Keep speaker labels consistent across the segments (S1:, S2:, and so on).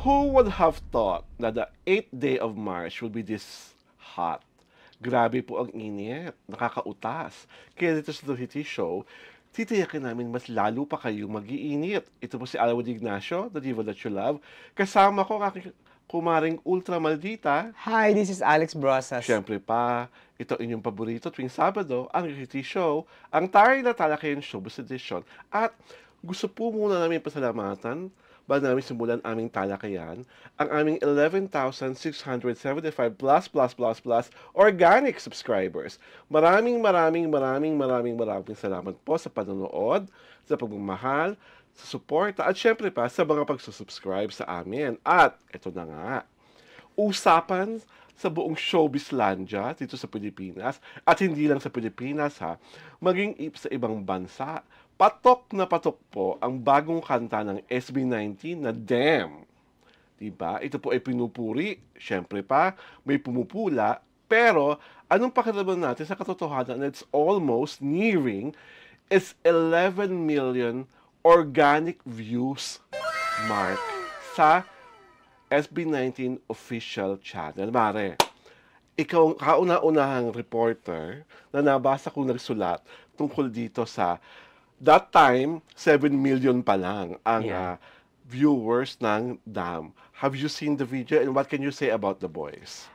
S1: Who would have thought na the 8th day of March will be this hot? Grabe po ang init, nakakautas. Kaya dito sa The Hiti Show, titiyakin namin mas lalo pa kayong mag-iinit. Ito po si Alawad Ignacio, the diva that you love. Kasama ko ang aking kumaring ultra maldita.
S2: Hi, this is Alex Brosas.
S1: Siyempre pa, ito inyong paborito tuwing Sabado, ang Hiti Show, ang taray na talakayin showbiz edition. At gusto po muna namin pasalamatan bago namin simulan aming talakayan, ang aming 11,675 plus organic subscribers. Maraming salamat po sa panonood, sa pagmamahal, sa suporta, at syempre pa sa mga pagsusubscribe sa amin. At ito na nga, usapan sa buong showbizlandia dito sa Pilipinas, at hindi lang sa Pilipinas ha, maging sa ibang bansa. Patok na patok po ang bagong kanta ng SB19 na Damn. Diba? Ito po ay pinupuri. Siyempre pa, may pumupula. Pero, anong pakiramdam natin sa katotohanan na it's almost nearing is 11 million organic views mark sa SB19 official channel. Mare, ikaw ang kauna-unahang reporter na nabasa kong nagsulat tungkol dito sa that time, 7 million pa lang ang viewers ng Damn. Have you seen the video and what can you say about the boys?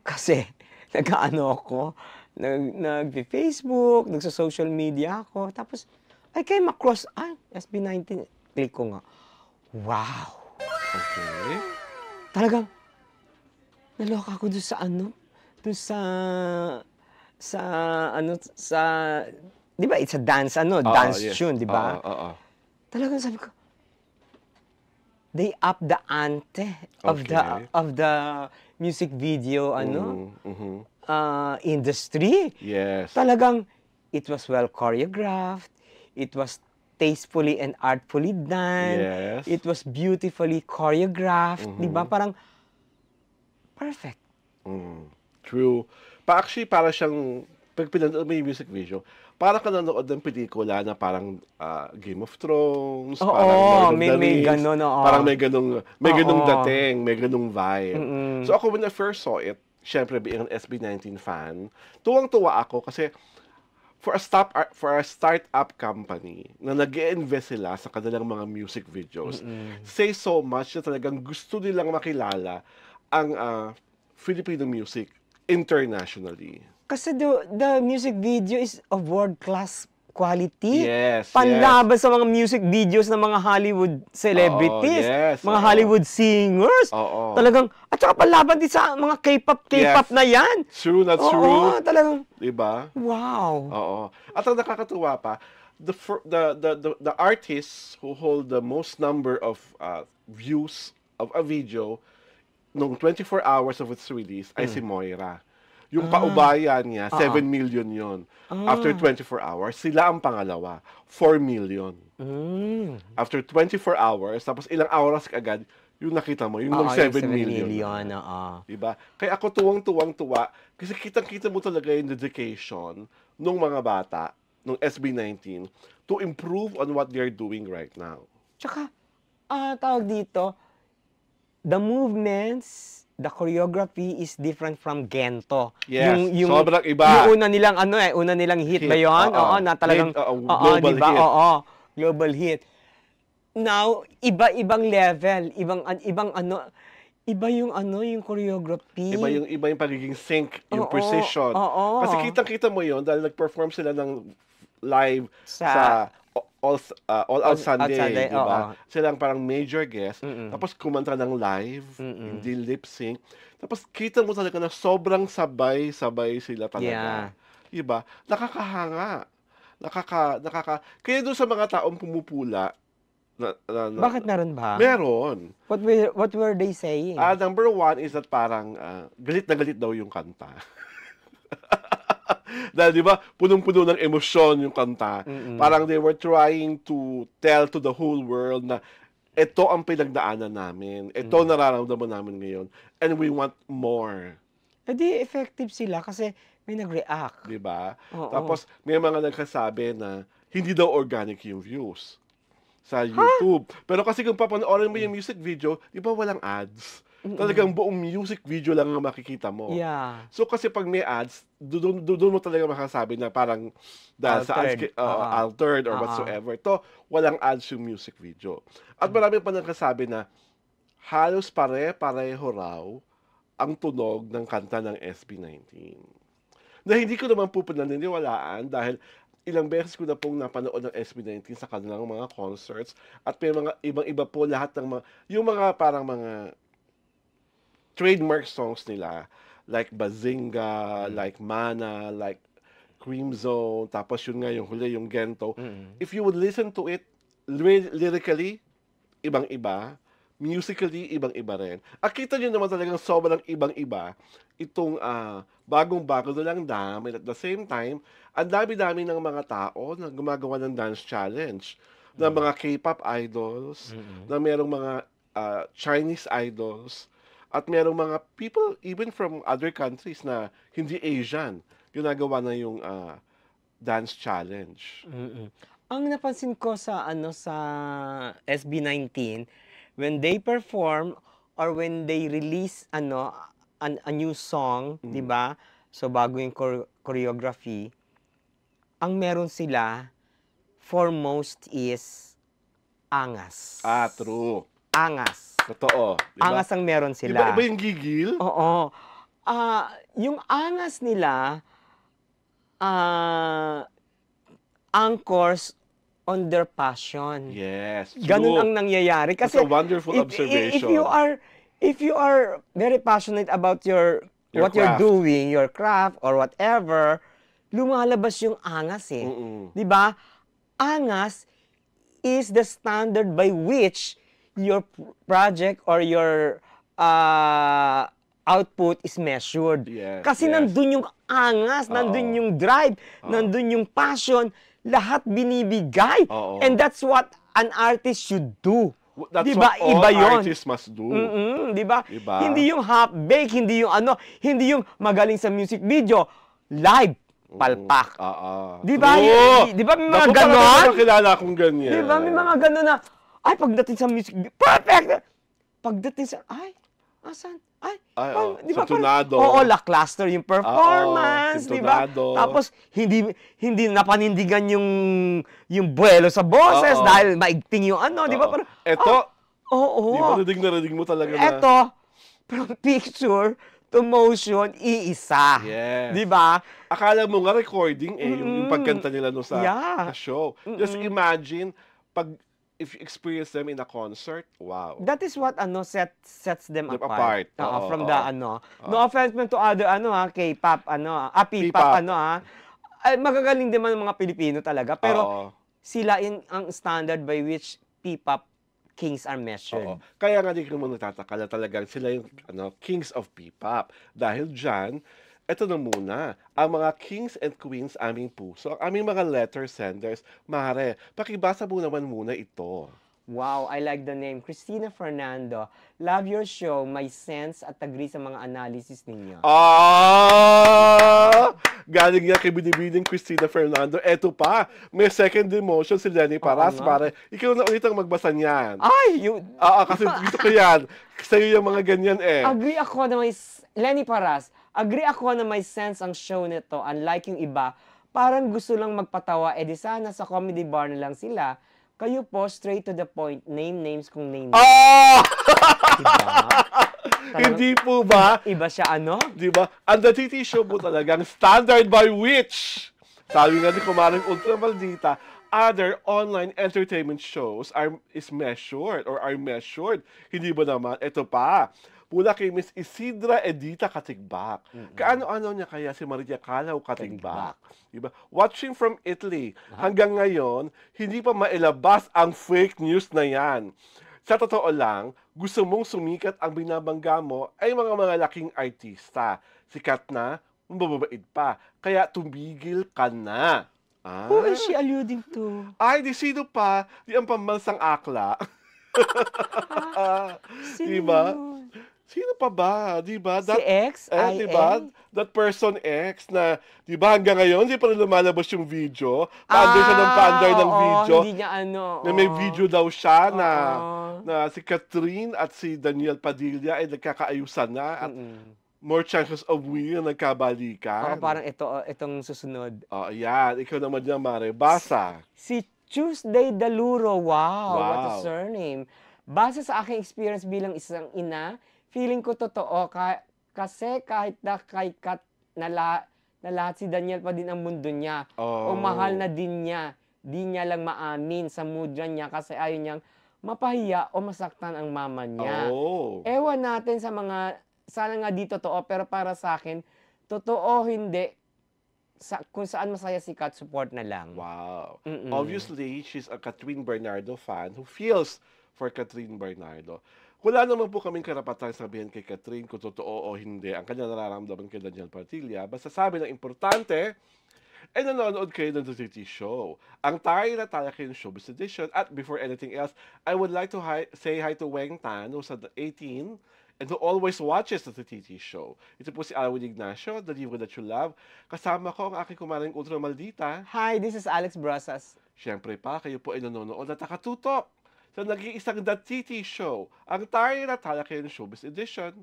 S2: Kasi, nag-ano ako, nag-Facebook, nagsa-social media ako, tapos, I came across, SB19, click ko nga. Wow!
S1: Okay.
S2: Talagang, naloka ako doon sa di ba, it's a dance, dance
S1: yes.
S2: tune, di ba? Talagang sabi ko, they up the ante of the music video, industry.
S1: Yes.
S2: Talagang, it was well choreographed, it was tastefully and artfully done,
S1: Yes.
S2: it was beautifully choreographed, di ba? Parang, perfect.
S1: True. Actually, para siyang, pag pinanood mo yung music video, parang ka nanood ng pelikula na parang Game of Thrones, parang Lord of the
S2: may
S1: Rings,
S2: ganun,
S1: parang may ganung dating, may ganung vibe. So ako when I first saw it, syempre being an SB19 fan, tuwang-tuwa ako kasi for a startup company na nag-i-invest sila sa kanilang mga music videos, say so much na talagang gusto nilang makilala ang Filipino music internationally.
S2: Kasi the music video is of world-class quality.
S1: Yes,
S2: Panlaban sa mga music videos ng mga Hollywood celebrities, mga Hollywood singers. Talagang, at saka panlaban din sa mga K-pop na yan.
S1: True, that's true.
S2: Talagang,
S1: diba?
S2: wow.
S1: At ang nakakatuwa pa, the artists who hold the most number of views of a video nung 24 hours of its release ay si Moira. Yung paubayan niya, 7 million yon. After 24 hours, sila ang pangalawa, 4 million. After 24 hours, tapos ilang oras agad, yung nakita mo, yung 7 million. Diba? Kaya ako tuwang-tuwang-tuwa, kasi kitang-kita mo talaga yung dedication ng mga bata, ng SB19, to improve on what they're doing right now.
S2: Tsaka, tawag dito, the movements, the choreography is different from Gento.
S1: Yes, sobrang iba.
S2: Yung una nilang hit ba yun? Na talagang,
S1: global
S2: diba?
S1: hit.
S2: Global hit. Now, iba-ibang level, iba yung choreography.
S1: Iba yung pagiging sync, yung precision. Kasi kitang-kita mo yun dahil nag-perform sila ng live sa All Out Sunday, diba? Silang parang major guest, tapos kumanta ng live, hindi lip sync. Tapos kita mo talaga na sobrang sabay sila talaga. Diba? Nakakahanga. Kaya doon sa mga taong pumupula,
S2: bakit meron ba?
S1: Meron.
S2: What were they saying?
S1: Number one is that parang galit na galit daw yung kanta. Dahil di ba, punong-puno ng emosyon yung kanta. Parang they were trying to tell to the whole world na ito ang pinagdaanan namin. Ito nararamdaman namin ngayon. And we want more.
S2: Di effective sila kasi may nag-react.
S1: Di ba? Tapos may mga nagsasabi na hindi daw organic yung views. sa YouTube. Pero kasi kung papanoorin mo yung music video, di ba walang ads? Talagang buong music video lang ang makikita mo.
S2: Yeah.
S1: So kasi pag may ads, doon mo talaga makasabi na parang dahil sa ads, altered or whatsoever. To, walang ads yung music video. At marami pa nagkasabi na halos pare-pareho raw ang tunog ng kanta ng SB19. Na hindi ko naman po pananiniwalaan dahil ilang beses ko na pong napanood ng SB19 sa kanilang mga concerts at may mga ibang-iba po lahat ng mga, yung mga parang mga trademark songs nila, like Bazinga, like Mana, like Cream Zone, tapos yun nga yung huli, yung Gento. If you would listen to it, lyrically, ibang-iba, musically, ibang-iba rin. At kita nyo naman talagang sobrang ibang-iba itong bagong-bago na lang and at the same time, ang dami-dami ng mga tao na gumagawa ng dance challenge, ng mga K-pop idols, na merong mga Chinese idols, at merong mga people even from other countries na hindi Asian, ginagawa na yung dance challenge.
S2: Ang napansin ko sa sa SB19, when they perform or when they release a new song, 'di ba? So bago yung choreography, ang meron sila foremost is angas.
S1: True.
S2: Angas.
S1: Totoo. Diba?
S2: Angas ang meron sila.
S1: Iba yung gigil?
S2: Oo. Yung angas nila, anchors on their passion.
S1: Yes.
S2: Ganun ang nangyayari. Kasi
S1: that's a wonderful observation.
S2: If you are very passionate about what you're doing, your craft or whatever, lumalabas yung angas eh. 'Di ba? Angas is the standard by which your project or your output is measured. Kasi nandun yung angas, nandun yung drive, nandun yung passion, lahat binibigay. And that's what an artist should do.
S1: That's
S2: diba?
S1: what all artists must do.
S2: Diba? Hindi yung half-baked, hindi yung hindi yung magaling sa music video, live. Palpak. Diba? Diba may mga ganon?
S1: Kilala akong ganyan.
S2: Diba may mga ganon na, ay, pagdating sa music, perfect! Pagdating sa, asan?
S1: Diba, tunado.
S2: Oo, lackluster yung performance, diba? Tapos, hindi napanindigan yung buwelo sa boses dahil maigting yung diba? Parang,
S1: diba, narinig mo talaga na.
S2: Eto, from picture to motion, iisa.
S1: Yes.
S2: Diba?
S1: Akala mo nga recording yung pagkanta nila no sa show. Just imagine, if you experience them in a concert, wow.
S2: That is what sets them apart. From the no offense man to other K-pop P-pop ay magagaling din man ng mga Pilipino talaga, pero sila ang standard by which P-pop kings are measured.
S1: Kaya nga di ko naman nagtataka na talagang sila yung kings of P-pop. Dahil dyan, ito na muna, ang mga kings and queens aming puso, ang aming mga letter senders. Mare, pakibasa mo naman muna ito.
S2: Wow, I like the name. Christina Fernando. Love your show. May sense at agree sa mga analysis ninyo.
S1: Galing nga kay binibining Christina Fernando. Eto pa, may second emotion si Lenny Paras. Pare, ikaw na ulit ang magbasa niyan. Kasi gusto ko yan. Sa'yo yung mga ganyan
S2: Agree ako na may... Lenny Paras, agree ako na may sense ang show nito. Unlike yung iba, parang gusto lang magpatawa. Di sana sa comedy bar na lang sila. Kayo po, straight to the point. Name names kung name names. Diba?
S1: Hindi po ba?
S2: Iba siya
S1: Diba? Ang The TT Show po talagang standard by which, sabi nga ni Kumaring Ultra Maldita, other online entertainment shows is measured or are measured. Hindi ba naman? Ito pa. Mula kay Miss Isidra Edita Katigbak. Kaano-ano niya kaya si Maria Calaw Katigbak? Diba? Watching from Italy. Hanggang ngayon, hindi pa mailabas ang fake news na yan. Sa totoo lang, gusto mong sumikat ang binabangga mo ay mga laking artista. Sikat na, mababait pa. Kaya tumigil ka na.
S2: Who is she alluding to?
S1: Di sino pa? Di ang pambansang akla. Diba? Sino pa ba? Di ba?
S2: Si X,
S1: Di ba? That person X na, di ba hanggang ngayon, di pa rin lumalabas yung video. Paandar siya ng paandar ng video.
S2: Hindi niya
S1: Na may video daw siya
S2: Oo.
S1: na si Catherine at si Daniel Padilla ay nagkakaayusan na at more chances of winning na nagkabalikan.
S2: Parang itong susunod.
S1: Ayan. Ikaw naman dyan, Mare. Basa.
S2: Si Tuesday Daluro. Wow. What a surname. Base sa aking experience bilang isang ina, feeling ko totoo. Kasi kahit na kay Kat na lahat si Daniel pa din ang mundo niya. O mahal na din niya. Di niya lang maamin sa mudra niya kasi ayaw niyang mapahiya o masaktan ang mama niya. Ewan natin sa mga, sana nga di totoo, pero para sa akin, totoo hindi. Kung saan masaya si Kat, support na lang.
S1: Wow. Obviously, she's a Catherine Bernardo fan who feels for Catherine Bernardo. Wala naman po kaming karapatan sabihin kay Catherine kung totoo o hindi ang kanya nararamdaman kay Daniel Padilla. Basta sabi ng importante, nanonood kayo ng TTT Show. Ang tayo na tayo kayo ng Showbiz Edition. At before anything else, I would like to say hi to Weng Tan, who's at 18, and who always watches the TTT Show. Ito po si Alwin Ignacio, The Diva That You Love. Kasama ko ang aking kumaring ultra maldita.
S2: Hi, this is Alex Brasas.
S1: Siyempre pa, kayo po ay nanonood at nakatutok sa nag-iisang The TT Show. Ang tayo na tayo kayo ng Showbiz Edition.